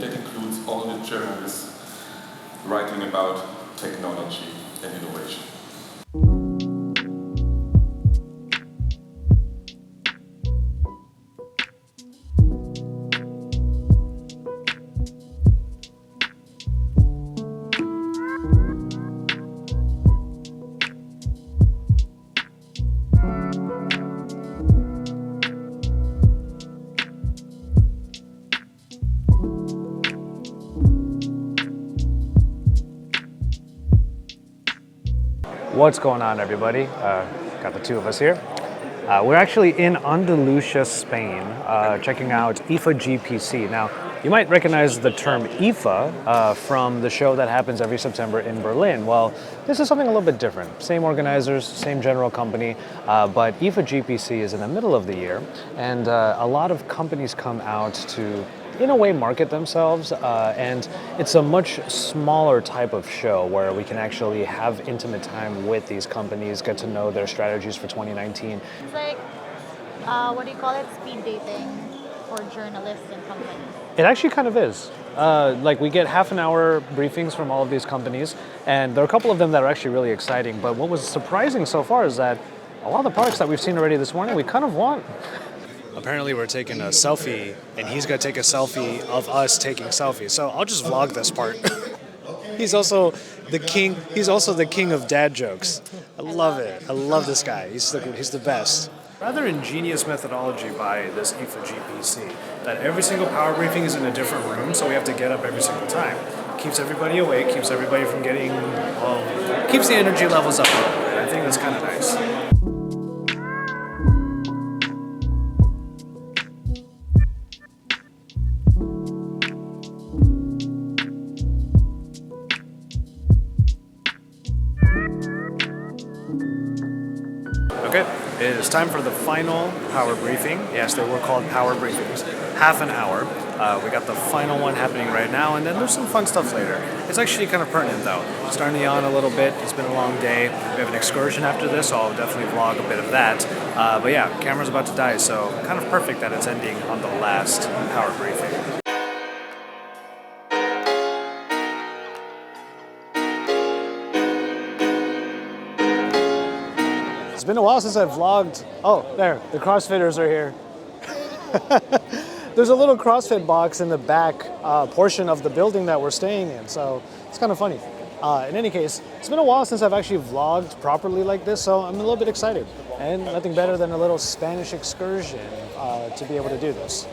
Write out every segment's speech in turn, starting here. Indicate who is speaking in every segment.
Speaker 1: and that includes all the journalists writing about technology and innovation.
Speaker 2: What's going on, everybody? Got the two of us here. We're actually in Andalusia, Spain, checking out IFA GPC. Now, you might recognize the term IFA from the show that happens every September in Berlin. Well, this is something a little bit different. Same organizers, same general company, but IFA GPC is in the middle of the year, and a lot of companies come out to, in a way, market themselves, and it's a much smaller type of show where we can actually have intimate time with these companies, get to know their strategies for 2019.
Speaker 3: It's like, what do you call it, speed dating for journalists and companies.
Speaker 2: It actually kind of is. Like, we get half an hour briefings from all of these companies, and there are a couple of them that are actually really exciting, but what was surprising so far is that a lot of the products that we've seen already this morning, we kind of want. Apparently we're taking a selfie, and he's gonna take a selfie of us taking selfies. So I'll just vlog this part. He's also the king. He's also the king of dad jokes. I love it. I love this guy. He's the best. Rather ingenious methodology by this IFA GPC. That every single power briefing is in a different room, so we have to get up every single time. Keeps everybody awake. Keeps everybody from getting. Keeps the energy levels up a little bit. I think that's kind of nice. Okay, it is time for the final power briefing. Yes, they were called power briefings. Half an hour. We got the final one happening right now, and then there's some fun stuff later. It's actually kind of pertinent though. Starting to yawn a little bit. It's been a long day. We have an excursion after this, so I'll definitely vlog a bit of that. But yeah, camera's about to die, so kind of perfect that it's ending on the last power briefing. It's been a while since I've vlogged. Oh, there, the CrossFitters are here. There's a little CrossFit box in the back portion of the building that we're staying in, so it's kind of funny. In any case, it's been a while since I've actually vlogged properly like this, so I'm a little bit excited. And nothing better than a little Spanish excursion to be able to do this.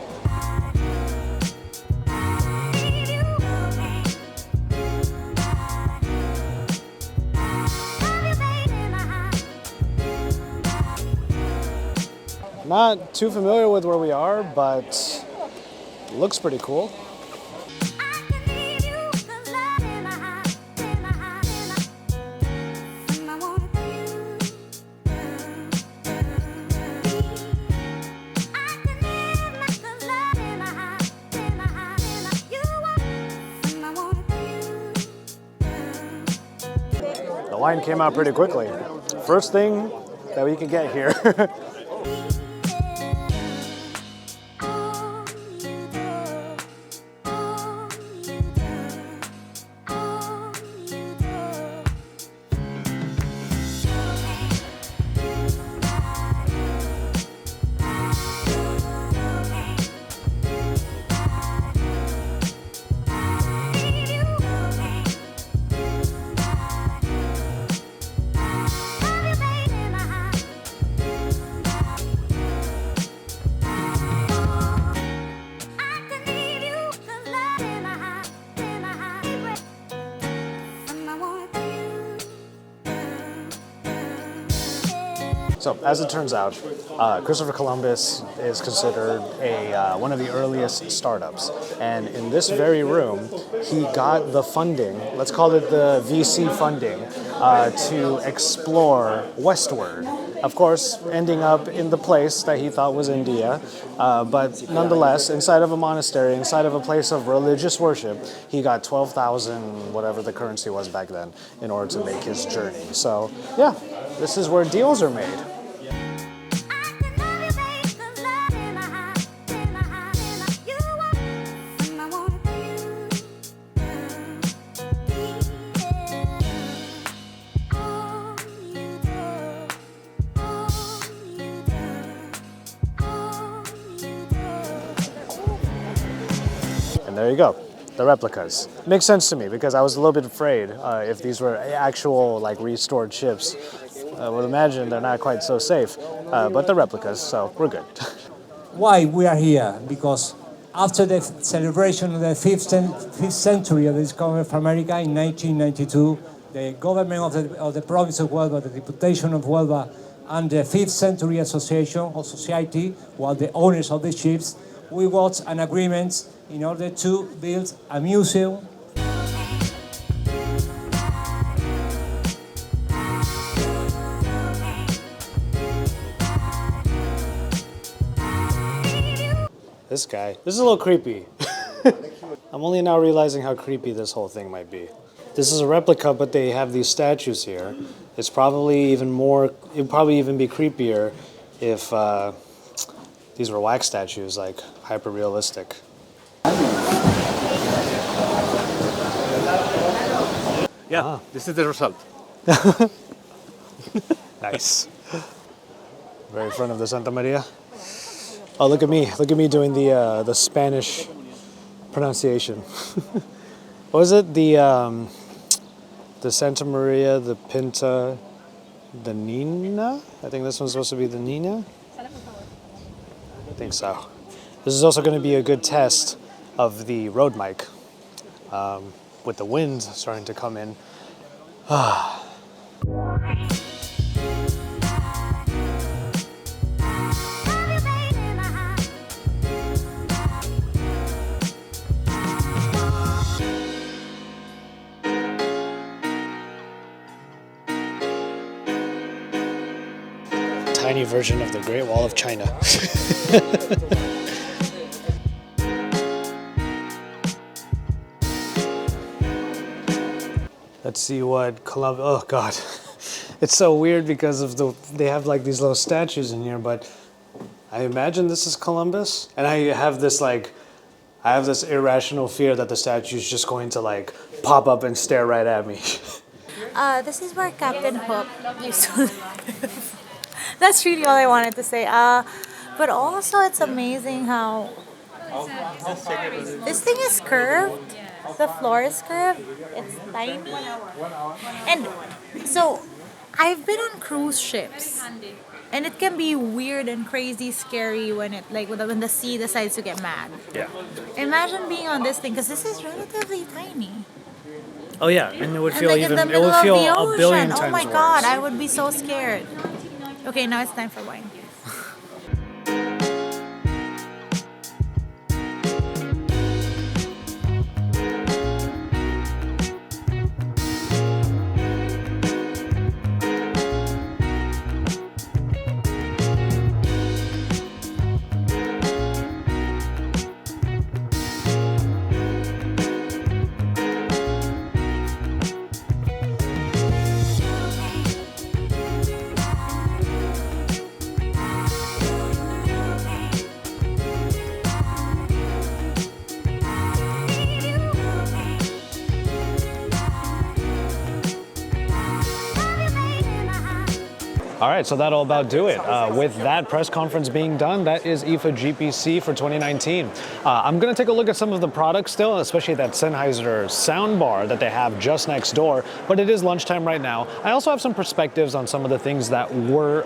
Speaker 2: Not too familiar with where we are, but looks pretty cool. The wine came out pretty quickly. First thing that we can get here. So, as it turns out, Christopher Columbus is considered one of the earliest startups. And in this very room, he got the funding, let's call it the VC funding, to explore westward. Of course, ending up in the place that he thought was India, but nonetheless, inside of a monastery, inside of a place of religious worship, he got 12,000, whatever the currency was back then, in order to make his journey. So, yeah, this is where deals are made. And there you go, the replicas. Makes sense to me because I was a little bit afraid if these were actual like restored ships. I would imagine they're not quite so safe, but they're replicas, so we're good.
Speaker 4: Why we are here? Because after the celebration of the 5th century of the discovery of America in 1992, the government of the province of Huelva, the Deputation of Huelva, and the 5th Century Association or Society, while the owners of the ships, we got an agreement in order to build a museum.
Speaker 2: This guy. This is a little creepy. I'm only now realizing how creepy this whole thing might be. This is a replica, but they have these statues here. It's probably even more, it'd probably even be creepier if these were wax statues, like hyper realistic.
Speaker 5: Yeah, this is the result.
Speaker 2: Nice. Very front of the Santa Maria. Oh, look at me doing the Spanish pronunciation. What was it? The Santa Maria, the Pinta, the Nina? I think this one's supposed to be the Nina. I think so. This is also going to be a good test of the road mic, with the wind starting to come in. Tiny version of the Great Wall of China. Let's see what Columbus. Oh God, it's so weird because of they have like these little statues in here, but I imagine this is Columbus, and I have this irrational fear that the statue is just going to like pop up and stare right at me.
Speaker 3: This is where Captain Hook used to live. That's really all I wanted to say. But also, it's amazing how this thing is curved. The floor is curved. It's tiny. And so, I've been on cruise ships, and it can be weird and crazy, scary when when the sea decides to get mad.
Speaker 2: Yeah.
Speaker 3: Imagine being on this thing, because this is relatively tiny.
Speaker 2: Oh yeah, and it would
Speaker 3: And
Speaker 2: feel
Speaker 3: like
Speaker 2: even.
Speaker 3: in the
Speaker 2: It
Speaker 3: middle
Speaker 2: would
Speaker 3: of
Speaker 2: feel
Speaker 3: the
Speaker 2: a
Speaker 3: ocean.
Speaker 2: billion
Speaker 3: Oh
Speaker 2: times
Speaker 3: my
Speaker 2: worse.
Speaker 3: God, I would be so scared. Okay, now it's time for wine.
Speaker 2: All right, so that'll about do it. With that press conference being done, that is IFA GPC for 2019. I'm going to take a look at some of the products still, especially that Sennheiser soundbar that they have just next door, but it is lunchtime right now. I also have some perspectives on some of the things that were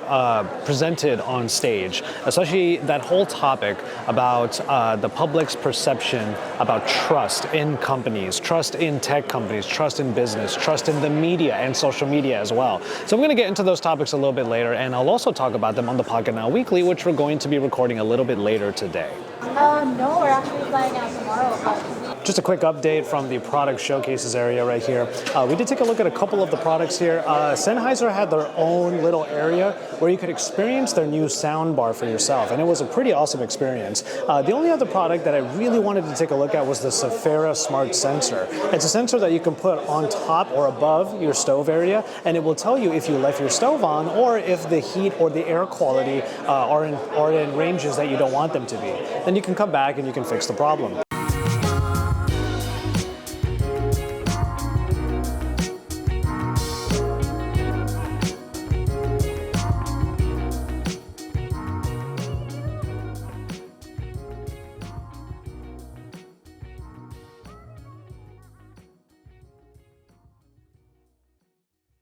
Speaker 2: presented on stage, especially that whole topic about the public's perception about trust in companies, trust in tech companies, trust in business, trust in the media and social media as well. So I'm going to get into those topics a little bit later, and I'll also talk about them on the Pocket Now Weekly, which we're going to be recording a little bit later today.
Speaker 3: No, we're actually flying out tomorrow.
Speaker 2: Just a quick update from the product showcases area right here. We did take a look at a couple of the products here. Sennheiser had their own little area where you could experience their new sound bar for yourself, and it was a pretty awesome experience. The only other product that I really wanted to take a look at was the Saphira Smart Sensor. It's a sensor that you can put on top or above your stove area, and it will tell you if you left your stove on or if the heat or the air quality are in ranges that you don't want them to be. Then you can come back and you can fix the problem.